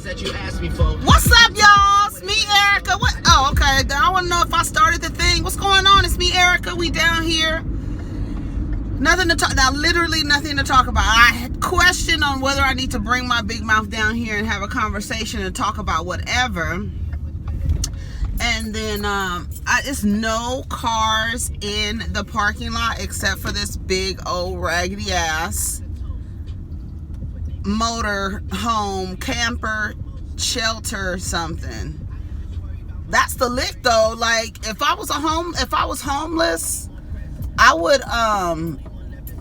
that you asked me for. What's up, y'all? It's me, Erica. What? Oh, okay. I want to know if I started the thing. What's going on? It's me, Erica. We down here. Nothing to talk. Now, literally nothing to talk about. I had question on whether I need to bring my big mouth down here and have a conversation and talk about whatever. And then it's no cars in the parking lot except for this big old raggedy ass motor home camper shelter something. That's the lick though. Like if I was homeless, I would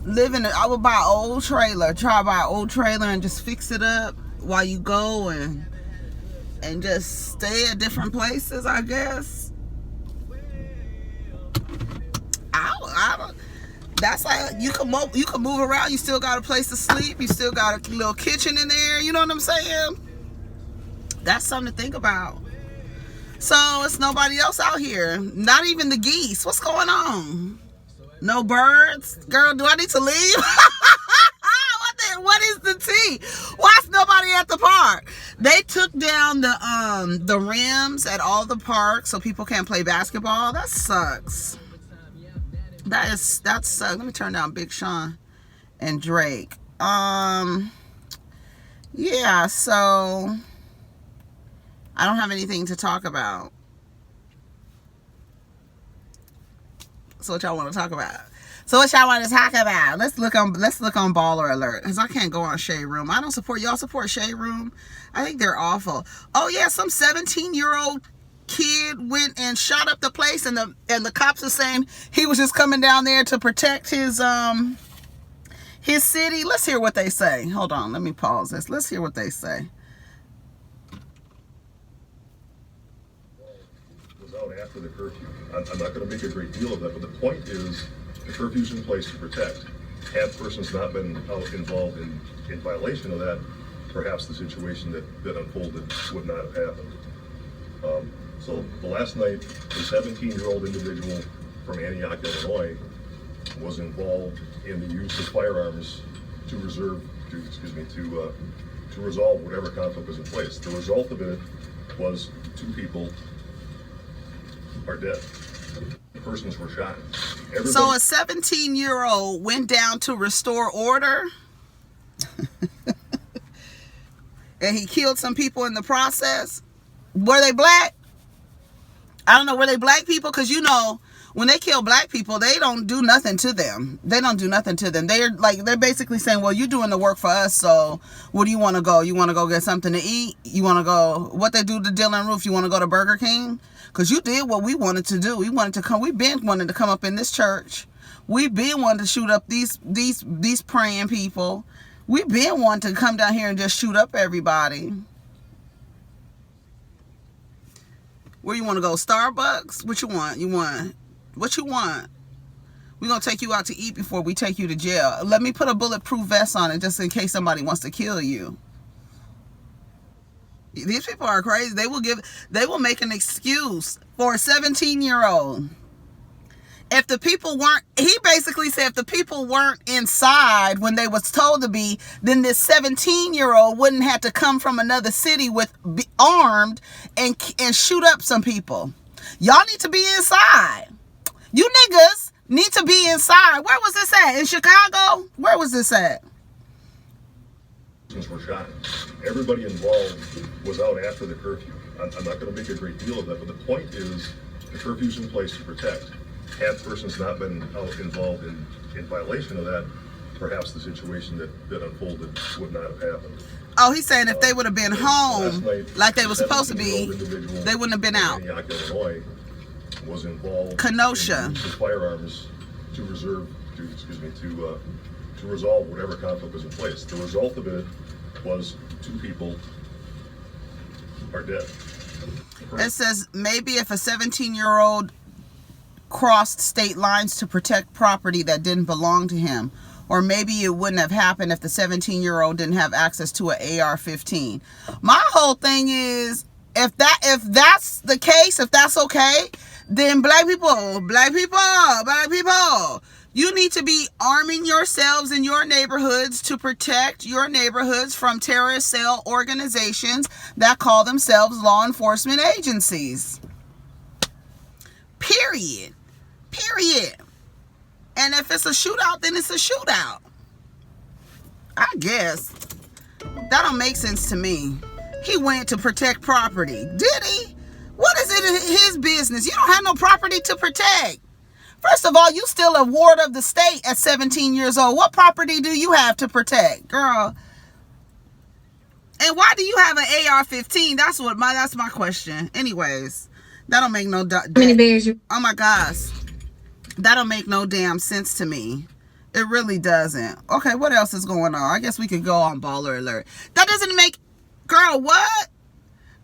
live in I would buy an old trailer, and just fix it up while you go and just stay at different places, I guess. I don't. That's like you can move around. You still got a place to sleep. You still got a little kitchen in there. You know what I'm saying? That's something to think about. So it's nobody else out here. Not even the geese. What's going on? No birds? Girl, do I need to leave? What is the tea? Why's nobody at the park? They took down the rims at all the parks so people can't play basketball. That sucks. That sucks. Let me turn down Big Sean and Drake. Yeah, so I don't have anything to talk about. So what y'all want to talk about? Let's look on Baller Alert, because I can't go on Shade Room. I don't support y'all. Support Shade Room. I think they're awful. Oh yeah, some 17-year-old kid went and shot up the place, and the cops are saying he was just coming down there to protect his city. Let's hear what they say. Hold on, let me pause this. Let's hear what they say. Was out after the curfew. I'm not going to make a great deal of that, but the point is the curfew's in place to protect. Had persons not been out involved in violation of that, perhaps the situation that unfolded would not have happened. So the last night, a 17-year-old individual from Antioch, Illinois, was involved in the use of firearms to resolve whatever conflict was in place. The result of it was 2 people are dead. Persons were shot. So a 17-year-old went down to restore order and he killed some people in the process. Were they black? I don't know. Were they black people? Because when they kill black people, they don't do nothing to them. They're basically saying, well, you're doing the work for us, so where do you want to go? You want to go get something to eat? You want to go, what they do to Dylan Roof, you want to go to Burger King? Because you did what we wanted to do. We've been wanting to come up in this church. We've been wanting to shoot up these praying people. We've been wanting to come down here and just shoot up everybody. Where you want to go? Starbucks? What you want? What you want? We're going to take you out to eat before we take you to jail. Let me put a bulletproof vest on it just in case somebody wants to kill you. These people are crazy. They will make an excuse for a 17-year-old. If the people weren't, he basically said if the people weren't inside when they was told to be, then this 17-year-old wouldn't have to come from another city armed and shoot up some people. Y'all need to be inside. You niggas need to be inside. Where was this at? In Chicago? Where was this at? Were shot. Everybody involved was out after the curfew. I'm not going to make a great deal of that, but the point is the curfew's in place to protect. Had persons not been out involved in violation of that, perhaps the situation that unfolded would not have happened. Oh, he's saying if they would have been home like they were supposed to be, they wouldn't have been out. Antioch, Illinois, was involved Kenosha. in firearms to resolve whatever conflict was in place. The result of it was 2 people are dead. It says maybe if a 17-year-old crossed state lines to protect property that didn't belong to him, or maybe it wouldn't have happened if the 17-year-old didn't have access to an AR-15. My whole thing is, if that's the case, if that's okay, then black people, You need to be arming yourselves in your neighborhoods to protect your neighborhoods from terrorist cell organizations that call themselves law enforcement agencies. Period. Period. And if it's a shootout, then it's a shootout. I guess. That don't make sense to me. He went to protect property. Did he? What is it in his business? You don't have no property to protect. First of all, you still a ward of the state at 17 years old. What property do you have to protect, girl? And why do you have an AR-15? That's my question. Anyways, that don't make no How many bears you? oh my gosh, that don't make no damn sense to me. It really doesn't. Okay, what else is going on? I guess we could go on Baller Alert. That doesn't make, girl, what?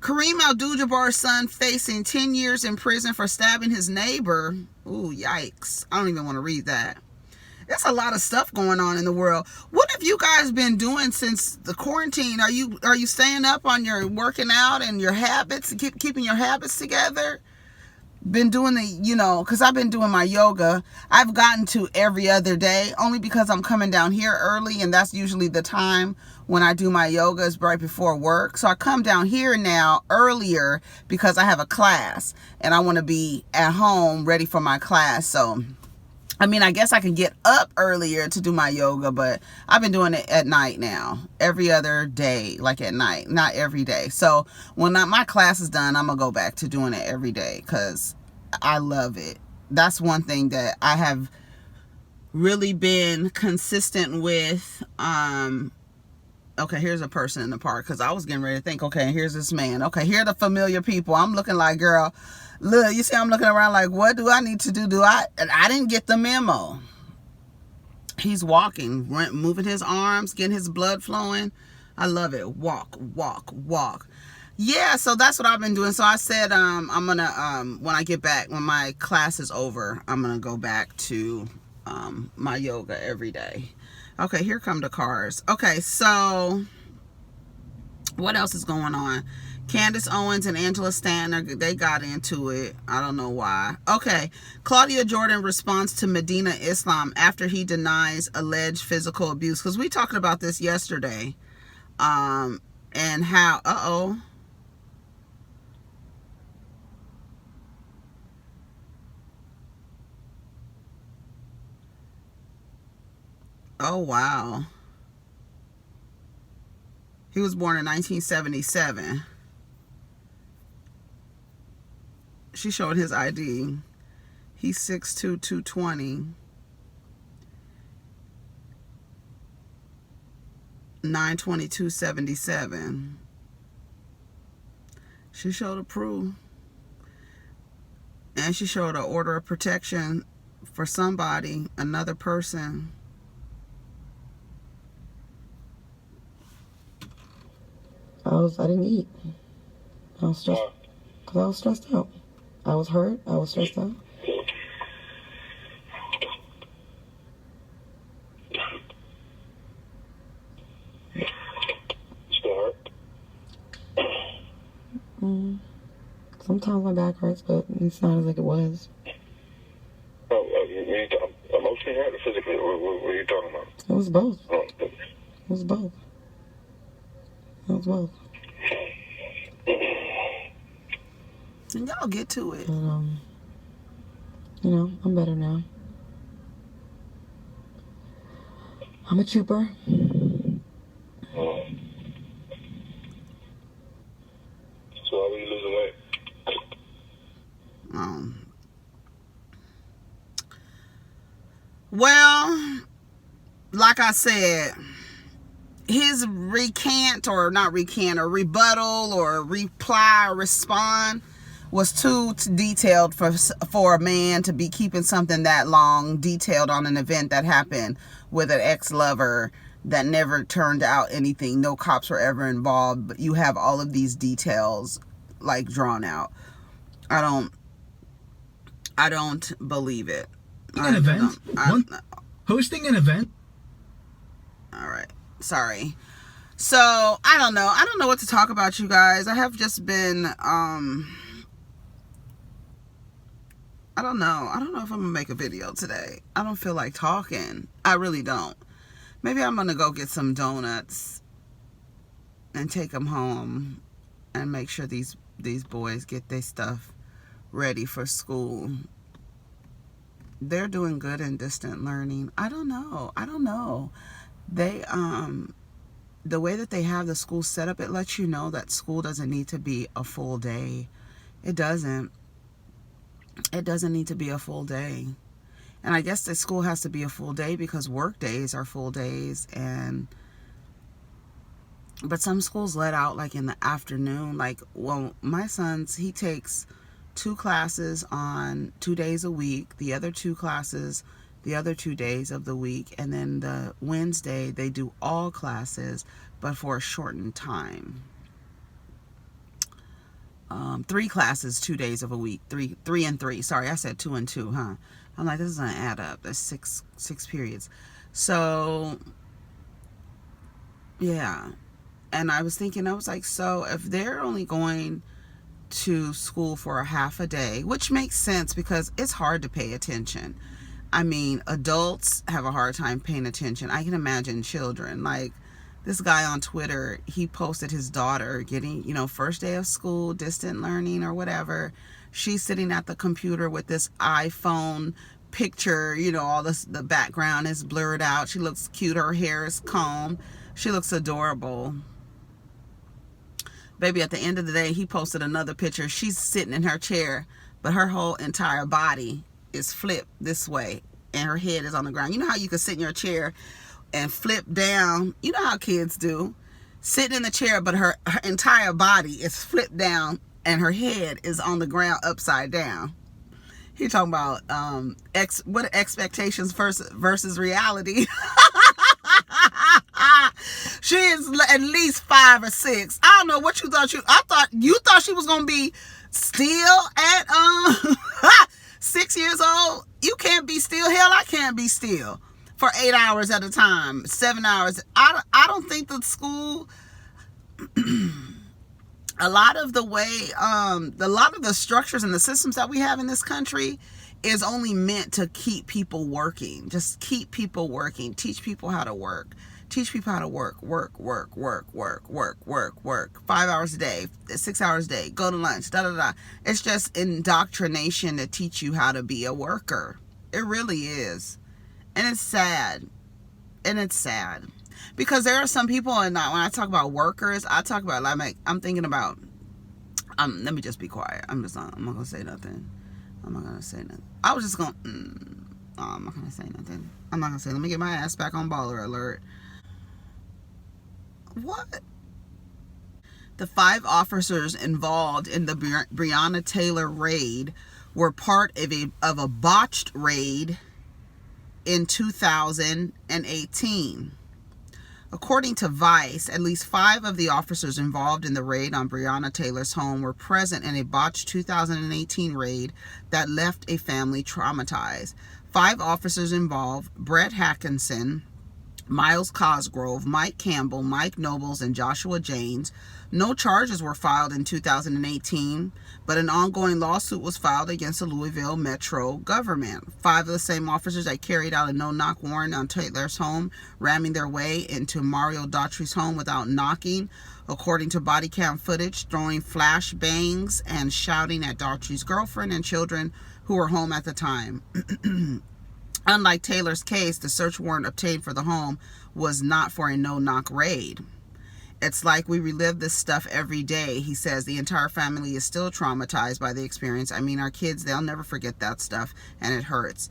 Kareem Abdul-Jabbar's son facing 10 years in prison for stabbing his neighbor. Ooh, yikes. I don't even want to read that. There's a lot of stuff going on in the world. What have you guys been doing since the quarantine? Are you staying up on your working out and your habits, keeping your habits together? Been doing because I've been doing my yoga. I've gotten to every other day only because I'm coming down here early, and that's usually the time when I do my yoga is right before work. So I come down here now earlier because I have a class and I want to be at home ready for my class. So I mean, I guess I can get up earlier to do my yoga, but I've been doing it at night now. Every other day, like at night, not every day. So when my class is done, I'm going to go back to doing it every day because I love it. That's one thing that I have really been consistent with. Okay, here's a person in the park because I was getting ready to think, okay, here's this man. Okay, here are the familiar people. I'm looking like, girl, look, you see I'm looking around like, what do I need to do? I didn't get the memo. He's walking, moving his arms, getting his blood flowing. I love it. Walk, walk, walk. Yeah, so that's what I've been doing. So I said I'm going to, when I get back, when my class is over, I'm going to go back to my yoga every day. Okay, here come the cars. Okay, so what else is going on? Candace Owens and Angela Stanton, they got into it. I don't know why. Okay, Claudia Jordan responds to Medina Islam after he denies alleged physical abuse. Because we talked about this yesterday. And how, Oh, wow. He was born in 1977. She showed his ID. He's 6'2", 220. 9/22/77. She showed a proof. And she showed an order of protection for somebody, another person. I didn't eat. I was stressed because I was stressed out. I was hurt. I was stressed out. Still hurt? Sometimes my back hurts, but it's not as like it was. Emotionally hurt or physically? What are you talking about? It was both. Oh. It was both. It was both. And y'all get to it. But, I'm better now. I'm a trooper. So why were you losing weight? Well, like I said, his rebuttal or reply or respond was too detailed for a man to be keeping something that long detailed on an event that happened with an ex-lover that never turned out anything. No cops were ever involved, but you have all of these details like drawn out. I don't believe it. Hosting an event. All right. Sorry. So, I don't know. I don't know what to talk about, you guys. I have just been, I I don't know. I don't know if I'm gonna make a video today. I don't feel like talking. I really don't. Maybe I'm gonna go get some donuts and take them home and make sure these boys get their stuff ready for school. They're doing good in distant learning. I don't know. They the way that they have the school set up, it lets you know that school doesn't need to be a full day. It doesn't need to be a full day. And I guess the school has to be a full day because work days are full days, but some schools let out like in the afternoon. Like, well, my son's, he takes 2 classes on 2 days a week, the other 2 classes the other 2 days of the week, and then the Wednesday they do all classes but for a shortened time. 3 classes 2 days of a week, 3 and 3. Sorry, I said 2 and 2, huh? I'm like, this doesn't add up. That's six periods. So yeah. And I was thinking, I was like, so if they're only going to school for a half a day, which makes sense because it's hard to pay attention. I mean, adults have a hard time paying attention. I can imagine children. Like this guy on Twitter, he posted his daughter getting, first day of school, distant learning or whatever. She's sitting at the computer with this iPhone picture, all this, the background is blurred out. She looks cute. Her hair is combed. She looks adorable. Baby, at the end of the day, he posted another picture. She's sitting in her chair, but her whole entire body is flipped this way, and her head is on the ground. You know how you can sit in your chair and flip down? You know how kids do. Sitting in the chair, but her entire body is flipped down, and her head is on the ground upside down. He talking about what expectations versus reality. She is at least 5 or 6. I don't know what you thought. You thought she was gonna be still at 6 years old. You can't be still. Hell, I can't be still for 8 hours at a time, 7 hours. I don't think the school. A lot of the way, a lot of the structures and the systems that we have in this country is only meant to keep people working. Just keep people working. Teach people how to work. Teach people how to work. 5 hours a day, 6 hours a day. Go to lunch. It's just indoctrination to teach you how to be a worker. It really is, and it's sad. Because there are some people, and when I talk about workers, I talk about, like, I'm thinking about, let me just be quiet. I'm not going to say nothing. I was just going, I'm not going to say nothing. Let me get my ass back on baller alert. What? The 5 officers involved in the Breonna Taylor raid were part of a botched raid in 2018. According to Vice, at least 5 of the officers involved in the raid on Breonna Taylor's home were present in a botched 2018 raid that left a family traumatized. 5 officers involved: Brett Hackinson, Miles Cosgrove, Mike Campbell, Mike Nobles, and Joshua James. No charges were filed in 2018, but an ongoing lawsuit was filed against the Louisville Metro government. 5 of the same officers that carried out a no-knock warrant on Taylor's home, ramming their way into Mario Daughtry's home without knocking, according to body cam footage, throwing flash bangs and shouting at Daughtry's girlfriend and children who were home at the time. Unlike Taylor's case, the search warrant obtained for the home was not for a no-knock raid. It's like we relive this stuff every day, he says. The entire family is still traumatized by the experience. I mean, our kids, they'll never forget that stuff, and it hurts.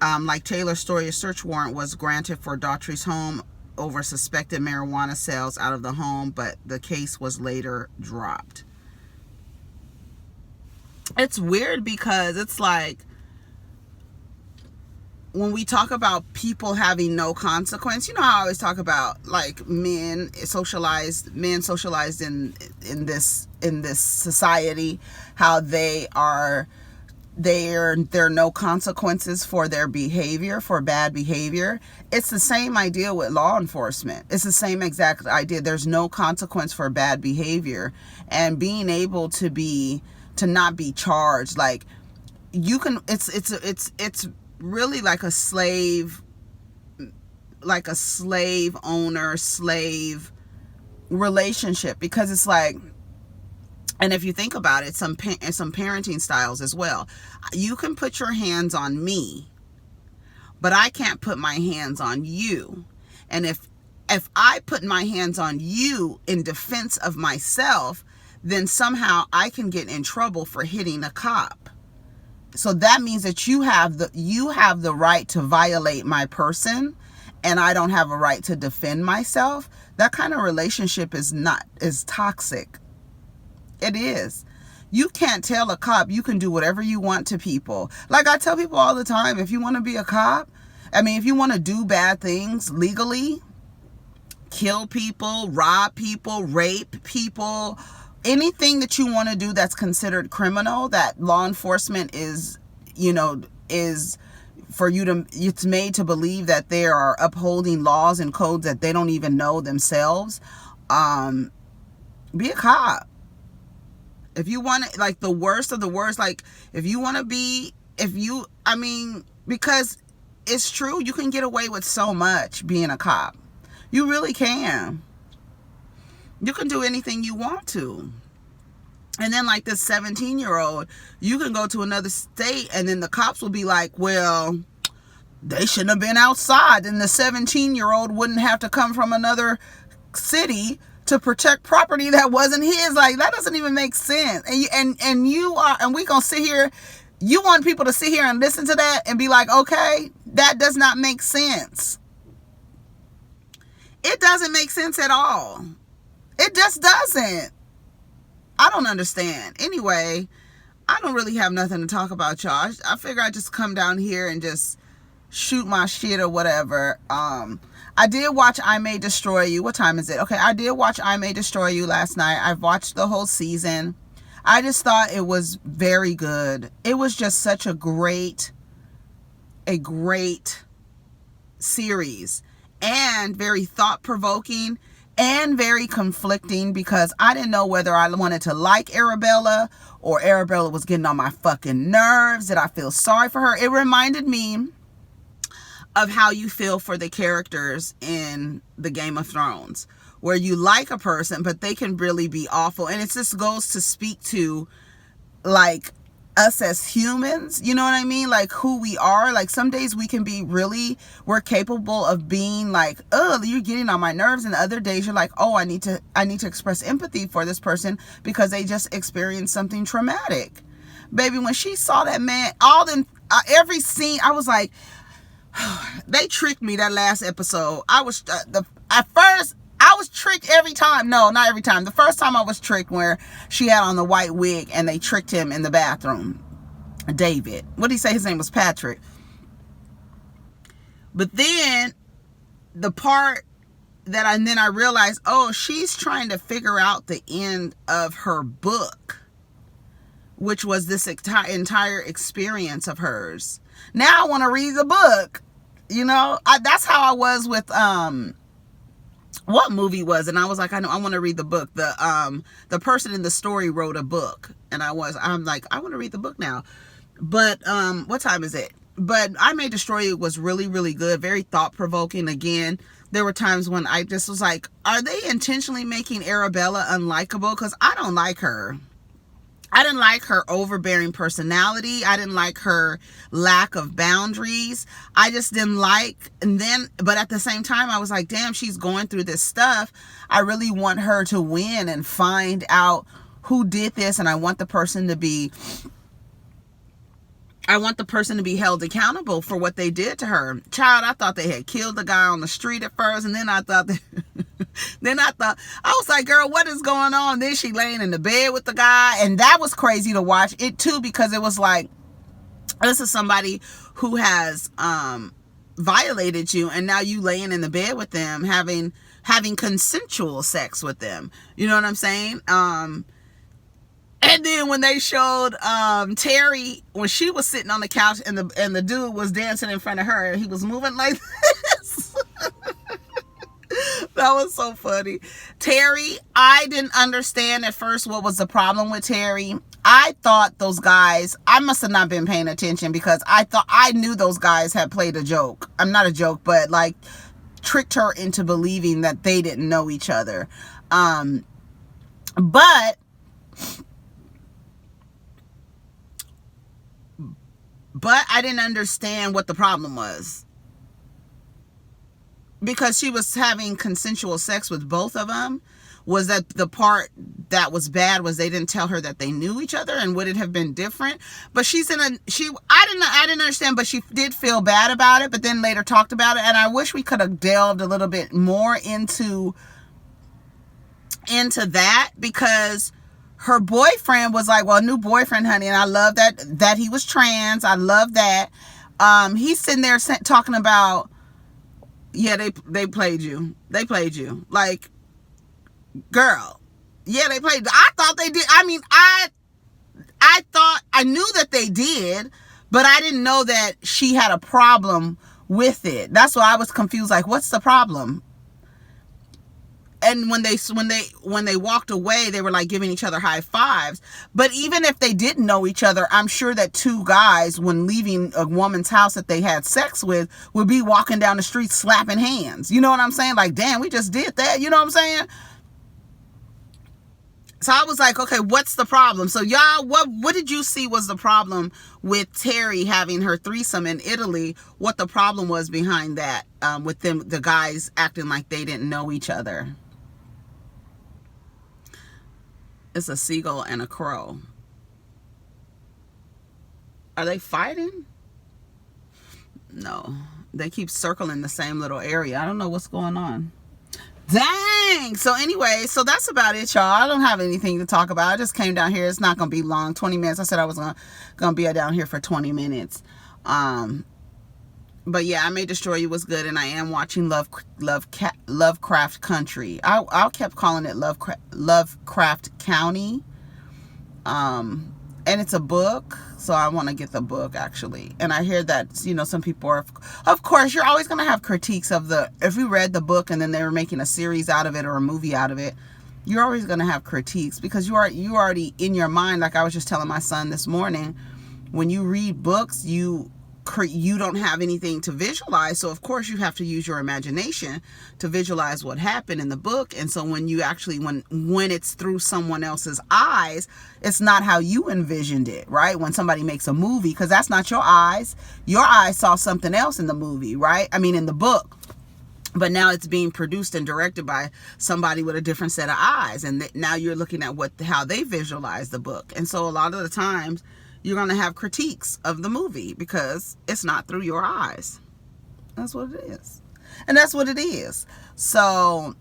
Like Taylor's story, a search warrant was granted for Daughtry's home over suspected marijuana sales out of the home, but the case was later dropped. It's weird because it's like, when we talk about people having no consequence, you know how I always talk about like men socialized in this society, how there are no consequences for their behavior, for bad behavior. It's the same idea with law enforcement. It's the same exact idea. There's no consequence for bad behavior, and being able to not be charged. Like, you can, it's really like a slave owner, slave relationship, because it's like, and if you think about it, some parenting styles as well. You can put your hands on me, but I can't put my hands on you. And if I put my hands on you in defense of myself, then somehow I can get in trouble for hitting a cop. So that means that you have the right to violate my person, and I don't have a right to defend myself. That kind of relationship is toxic. It is. You can't tell a cop you can do whatever you want to people. Like I tell people all the time, if you want to be a cop, if you want to do bad things legally, kill people, rob people, rape people, anything that you want to do that's considered criminal, that law enforcement is for you to, it's made to believe that they are upholding laws and codes that they don't even know themselves. Be a cop. If you want to, like, the worst of the worst, like, if you want to be, because it's true, you can get away with so much being a cop. You really can. You can do anything you want to. And then, like, this 17-year-old, you can go to another state, and then the cops will be like, well, they shouldn't have been outside. And the 17-year-old wouldn't have to come from another city to protect property that wasn't his. Like, that doesn't even make sense. And we gonna sit here, you want people to sit here and listen to that and be like, okay, that does not make sense. It doesn't make sense at all. It just doesn't. I don't understand. Anyway, I don't really have nothing to talk about, y'all. I figure I'd just come down here and just shoot my shit or whatever. I did watch I May Destroy You. What time is it? Okay, I did watch I May Destroy You last night. I've watched the whole season. I just thought it was very good. It was just such a great series, and very thought-provoking and very conflicting, because I didn't know whether I wanted to like Arabella or Arabella was getting on my fucking nerves. Did I feel sorry for her? It reminded me of how you feel for the characters in the Game of Thrones, where you like a person, but they can really be awful. And it just goes to speak to, like, us as humans, you know what I mean? Like, who we are. Like, some days we're capable of being like, oh, you're getting on my nerves. And the other days you're like, oh, I need to express empathy for this person because they just experienced something traumatic. Baby, when she saw that man, every scene, I was like, they tricked me that last episode. At first I was tricked every time. No, not every time. The first time I was tricked where she had on the white wig and they tricked him in the bathroom. David. What did he say? His name was Patrick. But then the part that I realized, oh, she's trying to figure out the end of her book, which was this entire experience of hers. Now I want to read the book. That's how I was with what movie was it? And I was like, I want to read the book. The person in the story wrote a book, and I'm like, I want to read the book now. But what time is it? But I May Destroy You was really, really good, very thought-provoking. Again, there were times when I just was like, are they intentionally making Arabella unlikable? Because I don't like her. I didn't like her overbearing personality. I didn't like her lack of boundaries. I just didn't like, but at the same time, I was like, damn, she's going through this stuff. I really want her to win and find out who did this. And I want the person to be held accountable for what they did to her. Child, I thought they had killed the guy on the street at first. And then I thought I was like, girl, what is going on? Then she laying in the bed with the guy. And that was crazy to watch it too, because it was like, this is somebody who has violated you, and now you laying in the bed with them, having consensual sex with them. You know what I'm saying? And then when they showed Terry, when she was sitting on the couch and the dude was dancing in front of her, and he was moving like this. That was so funny. Terry, I didn't understand at first what was the problem with Terry. I thought those guys, I must have not been paying attention because I knew those guys had played a joke. I'm not a joke, but like tricked her into believing that they didn't know each other. But I didn't understand what the problem was. Because she was having consensual sex with both of them. Was that the part that was bad? Was they didn't tell her that they knew each other? And would it have been different? But I didn't understand, but she did feel bad about it, but then later talked about it. And I wish we could have delved a little bit more into that, because her boyfriend was like, well, new boyfriend, honey. And I love that he was trans. I love that. He's sitting there talking about, yeah, they played you. They played you. Like, girl, yeah, they played. I thought they did. I mean, I thought, I knew that they did, but I didn't know that she had a problem with it. That's why I was confused. Like, what's the problem? And when they walked away, they were like giving each other high fives. But even if they didn't know each other, I'm sure that two guys, when leaving a woman's house that they had sex with, would be walking down the street slapping hands. You know what I'm saying? Like, damn, we just did that. You know what I'm saying? So I was like, okay, what's the problem? So y'all, what did you see was the problem with Terry having her threesome in Italy? What the problem was behind that, with them, the guys acting like they didn't know each other? It's a seagull and a crow. Are they fighting? No. They keep circling the same little area. I don't know what's going on. Dang! So anyway, so that's about it, y'all. I don't have anything to talk about. I just came down here. It's not going to be long. 20 minutes. I said I was going to be down here for 20 minutes. But yeah, I May Destroy You was good, and I am watching Lovecraft Country. I kept calling it Lovecraft County. And it's a book, so I want to get the book, actually. And I hear that, you know, some people are, of course, you're always going to have critiques of if you read the book and then they were making a series out of it or a movie out of it, you're always going to have critiques, because you already in your mind, like I was just telling my son this morning, when you read books, you don't have anything to visualize, so of course you have to use your imagination to visualize what happened in the book. And so when you actually, when it's through someone else's eyes, it's not how you envisioned it, right? When somebody makes a movie, because that's not your eyes saw something else in the movie, right? I mean, in the book. But now it's being produced and directed by somebody with a different set of eyes, and now you're looking at how they visualize the book. And so a lot of the times you're going to have critiques of the movie because it's not through your eyes. That's what it is. And that's what it is. So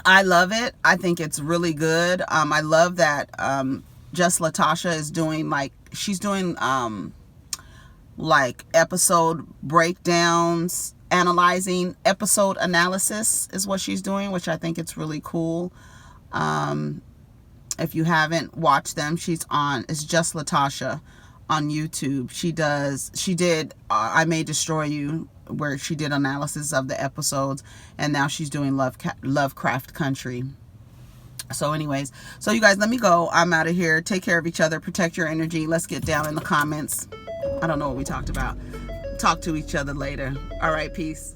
I love it. I think it's really good. I love that Just Latasha is doing, she's doing episode breakdowns, analyzing episode analysis is what she's doing, which I think it's really cool. If you haven't watched them, it's Just Latasha on YouTube. She did I May Destroy You, where she did analysis of the episodes, and now she's doing Lovecraft Country. So anyways, so you guys, let me go. I'm out of here. Take care of each other. Protect your energy. Let's get down in the comments. I don't know what we talked about. Talk to each other later. All right, peace.